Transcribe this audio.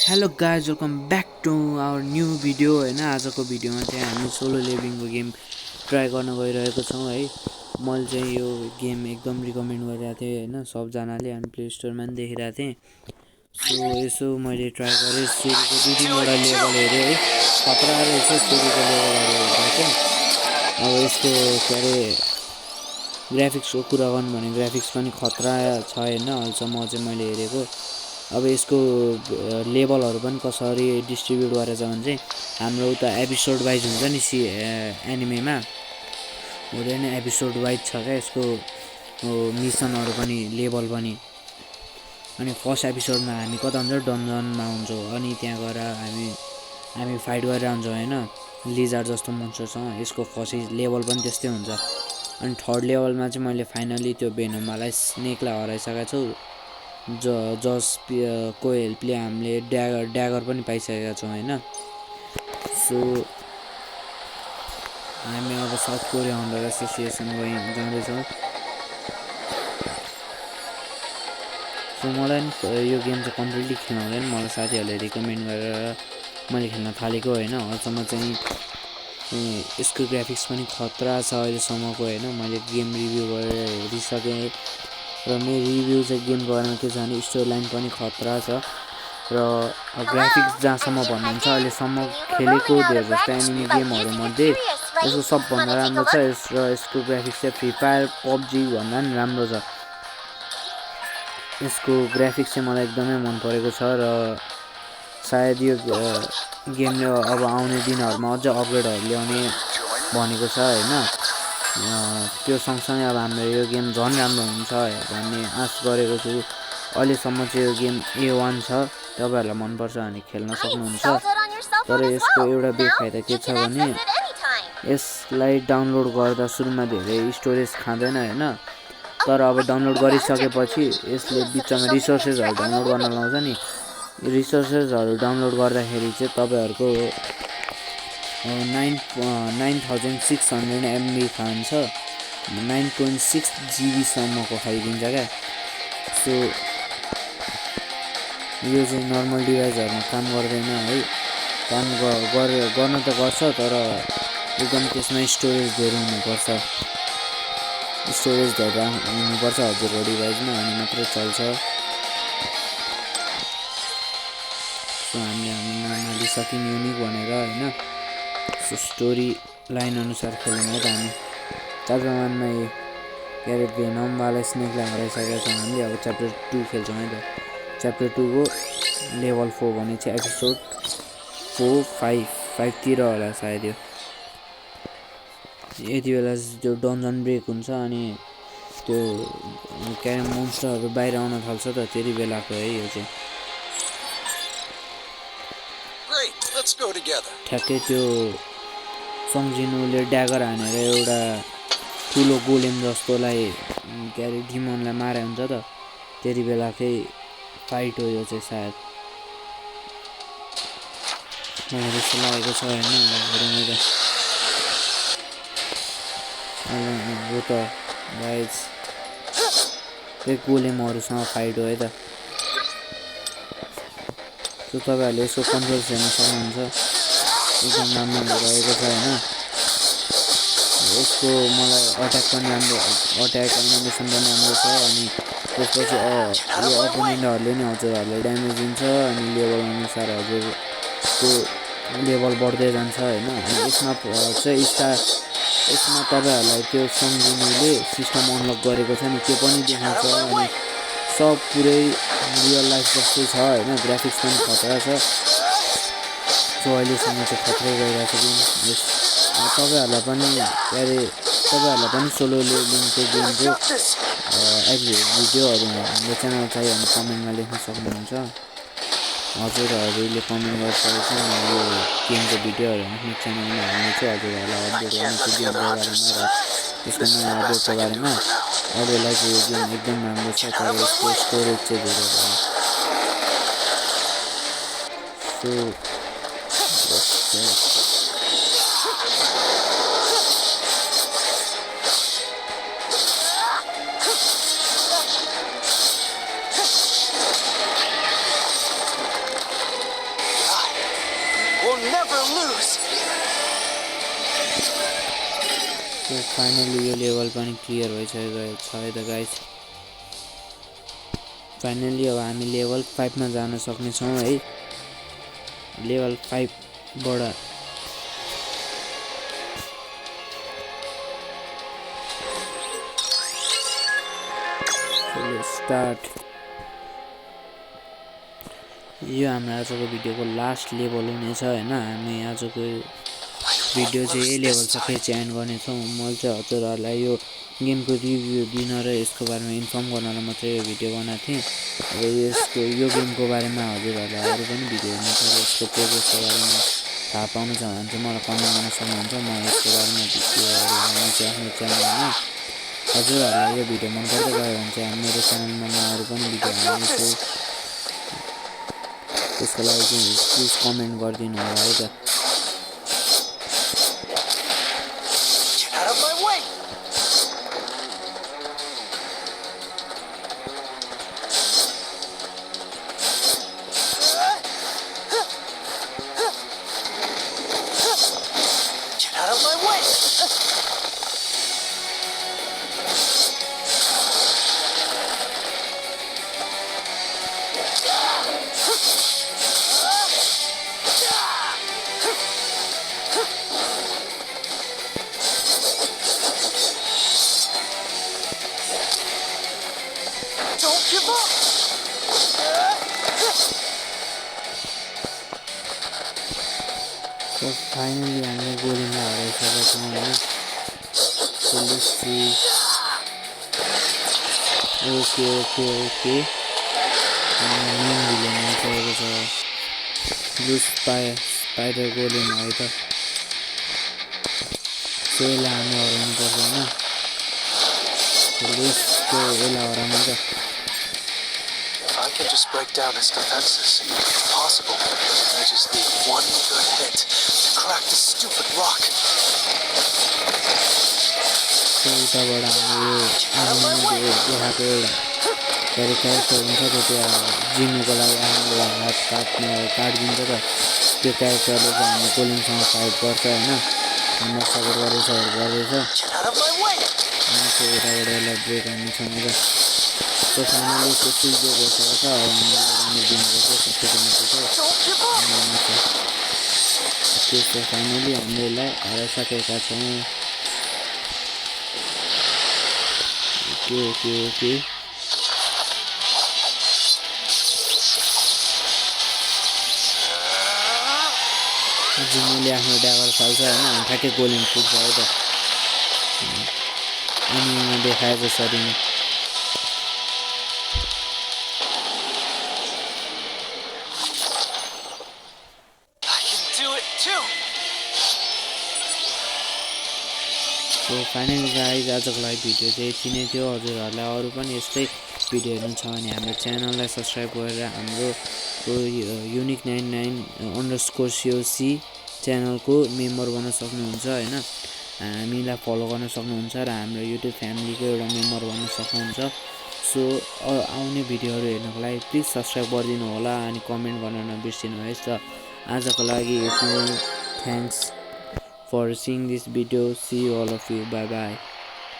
Hello guys welcome back to our new video होइन। आजको भिडियोमा चाहिँ हामी सोलो लिभिङको गेम ट्राई गर्न गइरहेको छौँ है। मैले चाहिँ यो गेम एकदम रिकमेन्ड गरिरहेको थिएँ होइन सबजनाले, अनि प्ले स्टोरमा पनि देखिरहेको थिएँ। सो यसो मैले ट्राई गरेँ, सुरुको 2-3वटा लेभल हेरेँ है, खतरा रहेछ सुरुको लेभलहरू हेर्दा चाहिँ। अब यसको के अरे ग्राफिक्सको कुरा गर्नु भने ग्राफिक्स पनि खतरा छ होइन अहिलेसम्म चाहिँ मैले हेरेको। अब यसको लेभलहरू पनि कसरी डिस्ट्रिब्युट गरेछ भने चाहिँ हाम्रो उता एपिसोड वाइज हुन्छ नि एनिमेमा हुँदैन, एपिसोड वाइज छ क्या यसको मिसनहरू पनि लेभल पनि। अनि फर्स्ट एपिसोडमा हामी कता हुन्छ डन्जनमा हुन्छौँ, अनि त्यहाँ गएर हामी फाइट गरेर हुन्छौँ होइन लिजार्ड जस्तो मोन्स्टरसँग। यसको फर्स्ट लेभल पनि त्यस्तै हुन्छ। अनि थर्ड लेभलमा चाहिँ मैले फाइनली त्यो भेनोमलाई स्नेकलाई हराइसकेको छु, जसको हेल्पले हामीले ड्यागर पनि पाइसकेका छौँ होइन। सो हामी अब साउथ कोरिया अन्डर एसोसिएसन जाँदैछौँ। सो मलाई यो गेम चाहिँ कम्प्लिटली खेल्नु हुँदैन, मलाई साथीहरूले रिकमेन्ड गरेर मैले खेल्न थालेको होइन। अहिलेसम्म चाहिँ यसको ग्राफिक्स पनि खतरा छ अहिलेसम्मको होइन। मैले गेम रिभ्यू गरेर हेरिसकेँ र मेरो रिभ्यू चाहिँ गेमको बारेमा के छ भने स्टोरी लाइन पनि खतरा छ र ग्राफिक्स जहाँसम्म भन्नुहुन्छ अहिलेसम्म खेलेको धेरै जस्तो एनिमी गेमहरूमध्ये यसको सबभन्दा राम्रो छ। र यसको ग्राफिक्स चाहिँ फ्री फायर पबजी भन्दा पनि राम्रो छ। यसको ग्राफिक्स चाहिँ मलाई एकदमै मन परेको छ र सायद यो गेमले अब आउने दिनहरूमा अझ अपग्रेडहरू ल्याउने भनेको छ होइन। त्यो सँगसँगै अब हाम्रो यो गेम झन् राम्रो हुन्छ भन्ने आश गरेको छु। अहिलेसम्म चाहिँ यो गेम A1 छ, तपाईँहरूलाई मनपर्छ भने खेल्न सक्नुहुन्छ। तर यसको एउटा बेफाइदा के छ भने यसलाई डाउनलोड गर्दा सुरुमा धेरै स्टोरेज खाँदैन होइन। तर अब डाउनलोड गरिसकेपछि यसले बिचमा रिसोर्सेसहरू डाउनलोड गर्न लाउँछ नि, रिसोर्सेसहरू डाउनलोड गर्दाखेरि चाहिँ तपाईँहरूको 9600 MB खान्छ, 9.6 GBसम्मको खाइदिन्छ क्या। सो यो चाहिँ नर्मल डिभाइसहरूमा काम गर्दैन है। काम गर्न त गर्छ तर एकदम त्यसमा स्टोरेज धेरै हुनुपर्छ, स्टोरेज धेरै हुनुपर्छ हजुरको डिभाइसमा, अनि मात्रै चल्छ। सो हामीले हाम्रो नाम हालिसक्यौँ युनिक भनेर होइन। सो स्टोरी लाइन अनुसार खेल्यौँ है त हामी। च्याप्टर 1मा के अरे भेनमवाला स्नेकलाई हराइसकेका छौँ हामीले। अब च्याप्टर 2 खेल्छौँ है त। च्याप्टर 2को लेभल 4 भने चाहिँ एपिसोड 4-5तिर होला सायद। यो यति बेला त्यो डन्जन ब्रेक हुन्छ अनि त्यो के अरे मोन्स्टरहरू बाहिर आउन थाल्छ त, त्यति बेलाको है यो चाहिँ। ठ्याक्कै त्यो सम्झिनुले ड्यागर हानेर एउटा ठुलो गोलेम जस्तोलाई के अरे डिमनलाई मारे हुन्छ त, त्यति बेलाकै फाइट हो यो चाहिँ सायद। मलाई जस्तो लागेको छ होइन। हो त गाइज त्यही गोलेमहरूसँग फाइट हो है त। सो तपाईँहरूले यसको कन्ट्रोल्स हेर्न सक्नुहुन्छ, एकदम राम्रो रहेको छ होइन। यसको मलाई अट्याक पनि राम्रो, अट्याक एनिमेसन पनि राम्रो छ। अनि त्यसपछि यो अपोनेन्टहरूले नि हजुरहरूले ड्यामेज दिन्छ अनि लेभल अनुसार हजुरको लेभल बढ्दै जान्छ होइन। अनि यसमा चाहिँ यसमा तपाईँहरूलाई त्यो सम्झिनुले सिस्टम अनलक गरेको छ नि, त्यो पनि देखाउँछ। अनि सब पुरै रियल लाइफ जस्तै छ होइन। ग्राफिक्स पनि खतरा छ। सो अहिलेसम्म चाहिँ खतरै गइरहेको छ गेम। तपाईँहरूलाई पनि सोलो लिभिङको गेमको भिडियोहरू हाम्रो च्यानल चाहियो भने कमेन्टमा लेख्न सक्नुहुन्छ। हजुरहरूले कमेन्ट गरिसकेपछि म यो गेमको भिडियोहरू आफ्नो च्यानलमा हाल्नेछु हजुरहरूलाई अपडेट गर्नेछु गेमको बारेमा र यसको नयाँ अपडेटको बारेमा। अरूलाई चाहिँ यो गेम एकदम राम्रो छ तर यसको स्टोरेज चाहिँ धेरै भयो। सो सो फाइनली यो लेभल पनि क्लियर भइसकेको छ है त गाइस। फाइनली अब हामी लेभल 5 मा जान सक्नेछौँ है। लेभल 5 बाट स्टार्ट। यो हाम्रो आजको भिडियोको लास्ट लेभल हुनेछ हैन। हामी आजको भिडियो चाहिँ यही लेभल सबै एन्ड गर्नेछौँ। मैले चाहिँ हजुरहरूलाई यो गेमको रिभ्यू दिन र यसको बारेमा इन्फर्म गर्नलाई मात्रै यो भिडियो बनाएको थिएँ। अब यो गेमको बारेमा हजुरहरूलाई अरू पनि भिडियो हेर्नु छ र यसको प्रोग्रेसको बारेमा थाहा पाउनु छ भने चाहिँ मलाई कमेन्ट गर्न सक्नुहुन्छ। म यसको बारेमा भिडियोहरू बनाउँछु आफ्नो च्यानलमा। हजुरहरूलाई यो भिडियो मन पर्दै गयो भने चाहिँ मेरो च्यानलमा म अरू पनि भिडियो हाल्नेछु। त्यसको लागि चाहिँ प्लिज कमेन्ट गरिदिनु होला है त। So finally हामीले गोलीमा हराइसकेका छौँ हैन। So let's see. Okay main villain आइसकेको छ। ब्लू स्पाइडर गोलीम है त। So यसलाई हामी हराउनु पर्छ हैन। So let's go यसलाई हराउनु छ। I can just break down his defenses. It's possible. I just need one good hit to crack this stupid rock. So उताबाट हामीले यो देखाएको एउटा क्यारेक्टर हुन्छ त्यो जिम्नुको लागि हामीले हात काटिदिन्छ त। त्यो क्यारेक्टरले चाहिँ हामी कोलिङसँग फाइट गर्छ हैन। हामीलाई सपोर्ट गर्दैछ। अनि त्यो उताबाट यसलाई ब्रेक हान्नेछौँ र तो फाइनली यसको स्विच ब्रेक भइसकेको छ। हामीले दिनुपर्छ त्यसको फाइनली हामीले यसलाई हराइसकेका छौँ। ओके जिम्मीले आफ्नो ड्यागर फाल्छ हैन। ठ्याक्कै गोलीमा पुग्छ है त। अनि देखाए जसरी नै सो फाइनली गाइज आजको लागि भिडियो चाहिँ यति नै थियो। हजुरहरूलाई अरू पनि यस्तै भिडियो हेर्नु छ भने हाम्रो च्यानललाई सब्सक्राइब गरेर हाम्रो युनिक 99_COC च्यानलको मेम्बर बन्न सक्नुहुन्छ हैन। हामीलाई फलो गर्न सक्नुहुन्छ र हाम्रो युट्युब फ्यामिलीको एउटा मेम्बर बन्न सक्नुहुन्छ। सो आउने भिडियोहरू हेर्नको लागि प्लिज सब्सक्राइब गरिदिनु होला अनि कमेन्ट गर्न नबिर्सिनुहोस्। र आजको लागि यति नै। Thanks for seeing this video. See you all of you. Bye bye.